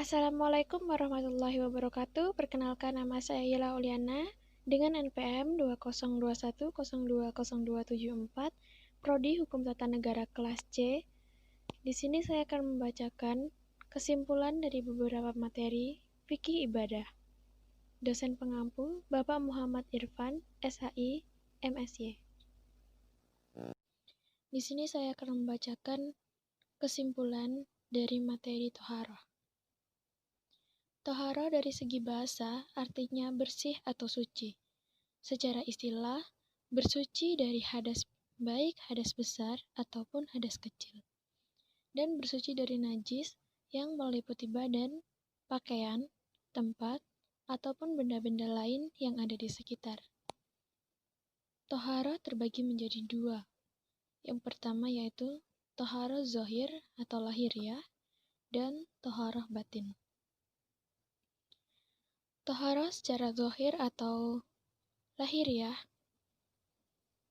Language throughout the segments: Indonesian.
Assalamualaikum warahmatullahi wabarakatuh. Perkenalkan, nama saya Yela Uliana dengan NPM 2021020274, Prodi Hukum Tata Negara kelas C. Di sini saya akan membacakan kesimpulan dari beberapa materi fikih ibadah. Dosen pengampu Bapak Muhammad Irfan, SHI, MSy. Di sini saya akan membacakan kesimpulan dari materi Toharoh. Toharoh dari segi bahasa artinya bersih atau suci. Secara istilah, bersuci dari hadas baik hadas besar ataupun hadas kecil. Dan bersuci dari najis yang meliputi badan, pakaian, tempat, ataupun benda-benda lain yang ada di sekitar. Toharoh terbagi menjadi dua. Yang pertama yaitu toharoh zohir atau lahiriah dan toharoh batin. Toharoh secara zohir atau lahiriah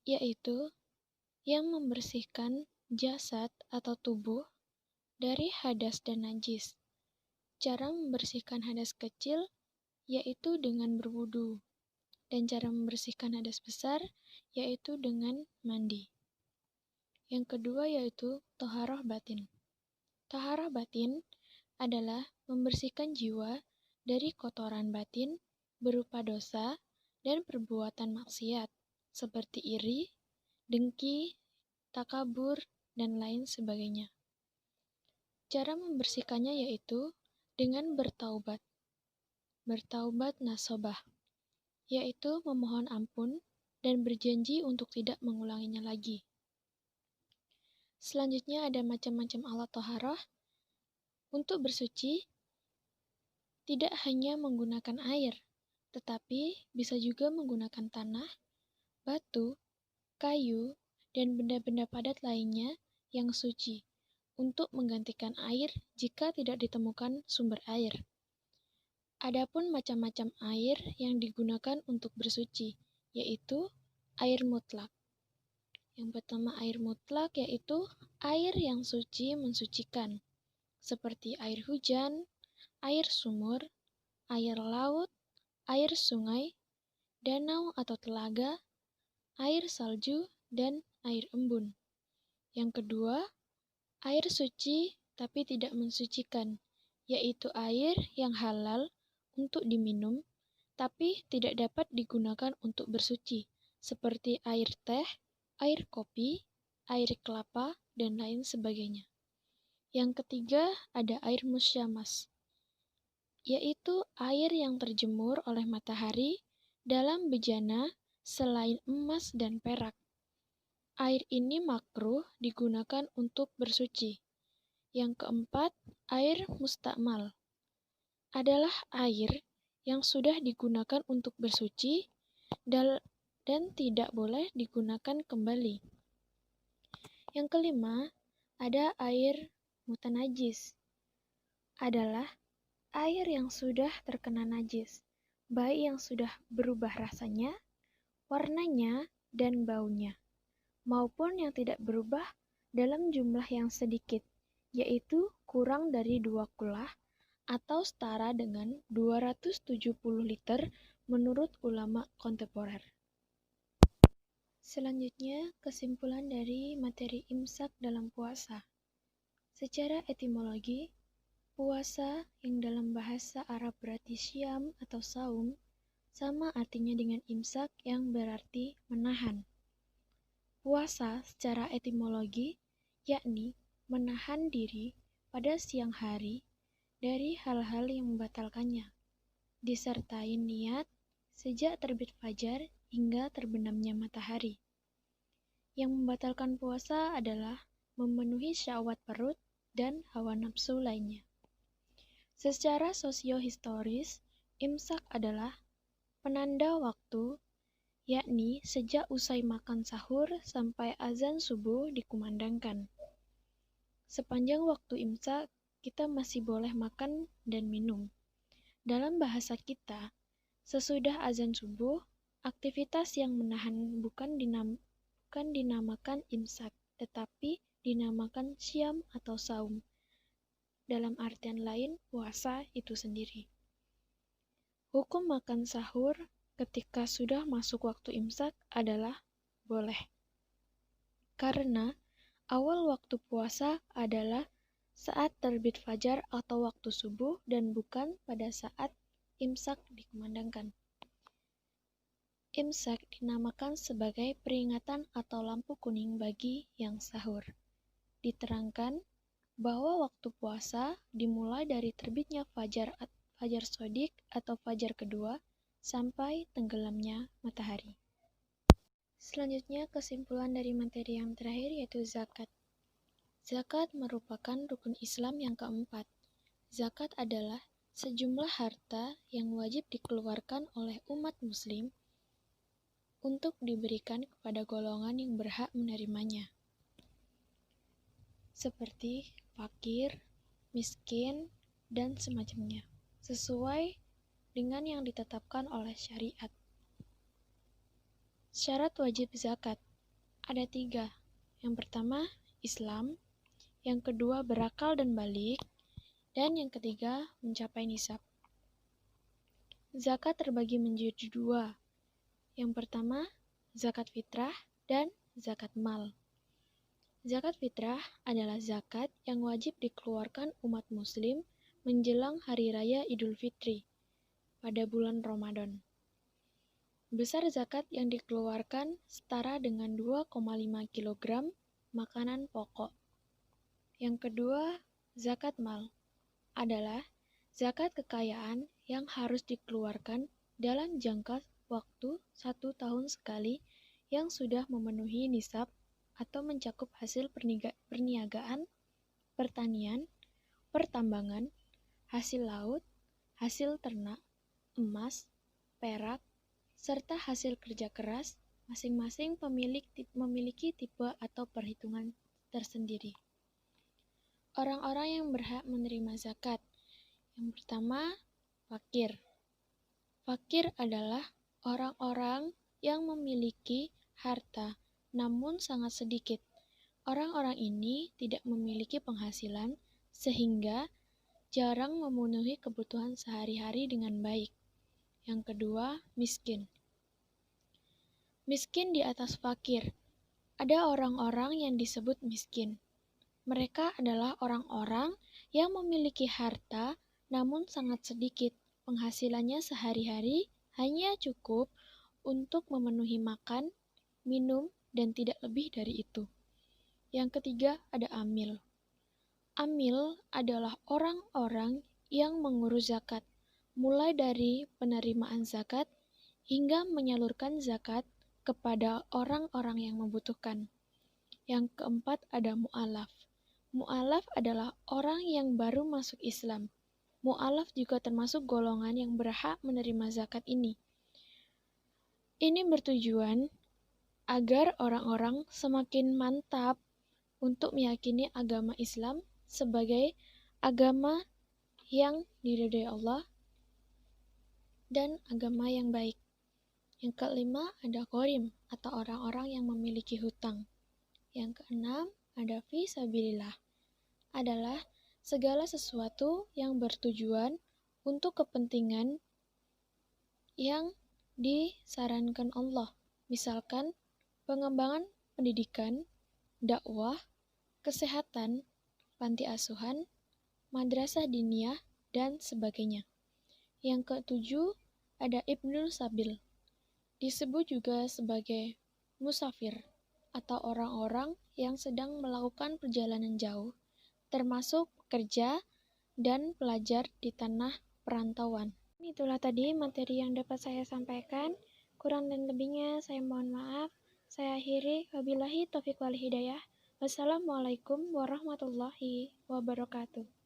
yaitu yang membersihkan jasad atau tubuh dari hadas dan najis. Cara membersihkan hadas kecil yaitu dengan berwudu, dan cara membersihkan hadas besar yaitu dengan mandi. Yang kedua yaitu toharoh batin. Toharoh batin adalah membersihkan jiwa dari kotoran batin berupa dosa dan perbuatan maksiat seperti iri, dengki, takabur, dan lain sebagainya. Cara membersihkannya yaitu dengan bertaubat. Bertaubat nasobah, yaitu memohon ampun dan berjanji untuk tidak mengulanginya lagi. Selanjutnya ada macam-macam alat toharoh. Untuk bersuci, tidak hanya menggunakan air, tetapi bisa juga menggunakan tanah, batu, kayu, dan benda-benda padat lainnya yang suci untuk menggantikan air jika tidak ditemukan sumber air. Adapun macam-macam air yang digunakan untuk bersuci, yaitu air mutlak. Yang pertama air mutlak yaitu air yang suci mensucikan, seperti air hujan, air sumur, air laut, air sungai, danau atau telaga, air salju, dan air embun. Yang kedua, air suci tapi tidak mensucikan, yaitu air yang halal untuk diminum tapi tidak dapat digunakan untuk bersuci, seperti air teh, air kopi, air kelapa, dan lain sebagainya. Yang ketiga, ada air musyamas, yaitu air yang terjemur oleh matahari dalam bejana selain emas dan perak. Air ini makruh digunakan untuk bersuci. Yang keempat, air mustakmal adalah air yang sudah digunakan untuk bersuci dan tidak boleh digunakan kembali. Yang kelima, ada air mutanajis, adalah air yang sudah terkena najis, baik yang sudah berubah rasanya, warnanya, dan baunya, maupun yang tidak berubah dalam jumlah yang sedikit, yaitu kurang dari 2 kulah atau setara dengan 270 liter menurut ulama kontemporer. Selanjutnya, kesimpulan dari materi imsak dalam puasa. Secara etimologi, puasa yang dalam bahasa Arab berarti syam atau saum, sama artinya dengan imsak yang berarti menahan. Puasa secara etimologi yakni menahan diri pada siang hari dari hal-hal yang membatalkannya, disertai niat sejak terbit fajar hingga terbenamnya matahari. Yang membatalkan puasa adalah memenuhi syahwat perut dan hawa nafsu lainnya. Secara sosiohistoris, imsak adalah penanda waktu, yakni sejak usai makan sahur sampai azan subuh dikumandangkan. Sepanjang waktu imsak, kita masih boleh makan dan minum. Dalam bahasa kita, sesudah azan subuh, aktivitas yang menahan bukan dinamakan imsak, tetapi dinamakan syam atau saum. dalam artian lain puasa itu sendiri. Hukum makan sahur ketika sudah masuk waktu imsak adalah boleh. Karena awal waktu puasa adalah saat terbit fajar atau waktu subuh dan bukan pada saat imsak dikumandangkan. Imsak dinamakan sebagai peringatan atau lampu kuning bagi yang sahur. Diterangkan bahwa waktu puasa dimulai dari terbitnya fajar shadiq atau fajar kedua sampai tenggelamnya matahari. Selanjutnya kesimpulan dari materi yang terakhir yaitu zakat. Zakat merupakan rukun Islam yang keempat. Zakat adalah sejumlah harta yang wajib dikeluarkan oleh umat muslim untuk diberikan kepada golongan yang berhak menerimanya, seperti fakir, miskin, dan semacamnya, sesuai dengan yang ditetapkan oleh syariat. Syarat wajib zakat ada 3. Yang pertama, Islam. Yang kedua, berakal dan balik. Dan yang ketiga, mencapai nisab. Zakat terbagi menjadi 2. Yang pertama, zakat fitrah dan zakat mal. Zakat fitrah adalah zakat yang wajib dikeluarkan umat muslim menjelang hari raya Idul Fitri pada bulan Ramadan. Besar zakat yang dikeluarkan setara dengan 2,5 kg makanan pokok. Yang kedua, zakat mal adalah zakat kekayaan yang harus dikeluarkan dalam jangka waktu 1 tahun sekali yang sudah memenuhi nisab atau mencakup hasil perniagaan, pertanian, pertambangan, hasil laut, hasil ternak, emas, perak, serta hasil kerja keras, masing-masing memiliki tipe atau perhitungan tersendiri. Orang-orang yang berhak menerima zakat. Yang pertama, fakir. Fakir adalah orang-orang yang memiliki harta, namun sangat sedikit. Orang-orang ini tidak memiliki penghasilan, sehingga jarang memenuhi kebutuhan sehari-hari dengan baik. Yang kedua, miskin. Miskin di atas fakir. Ada orang-orang yang disebut miskin. Mereka adalah orang-orang yang memiliki harta, namun sangat sedikit. Penghasilannya sehari-hari hanya cukup untuk memenuhi makan, minum, dan tidak lebih dari itu. Yang ketiga, ada amil. Amil adalah orang-orang yang mengurus zakat, mulai dari penerimaan zakat hingga menyalurkan zakat kepada orang-orang yang membutuhkan. Yang keempat, ada mu'alaf. Mu'alaf adalah orang yang baru masuk Islam. Mu'alaf juga termasuk golongan yang berhak menerima zakat ini. Ini bertujuan agar orang-orang semakin mantap untuk meyakini agama Islam sebagai agama yang diridhai Allah dan agama yang baik. Yang kelima, ada gharim atau orang-orang yang memiliki hutang. Yang keenam, ada fisabilillah, adalah segala sesuatu yang bertujuan untuk kepentingan yang disarankan Allah. Misalkan, pengembangan pendidikan, dakwah, kesehatan, panti asuhan, madrasah diniyah, dan sebagainya. Yang ketujuh, ada Ibnul Sabil. Disebut juga sebagai musafir atau orang-orang yang sedang melakukan perjalanan jauh, termasuk pekerja dan pelajar di tanah perantauan. Itulah tadi materi yang dapat saya sampaikan. Kurang dan lebihnya saya mohon maaf. Saya akhiri, wabillahi taufiq wal hidayah. Wassalamualaikum warahmatullahi wabarakatuh.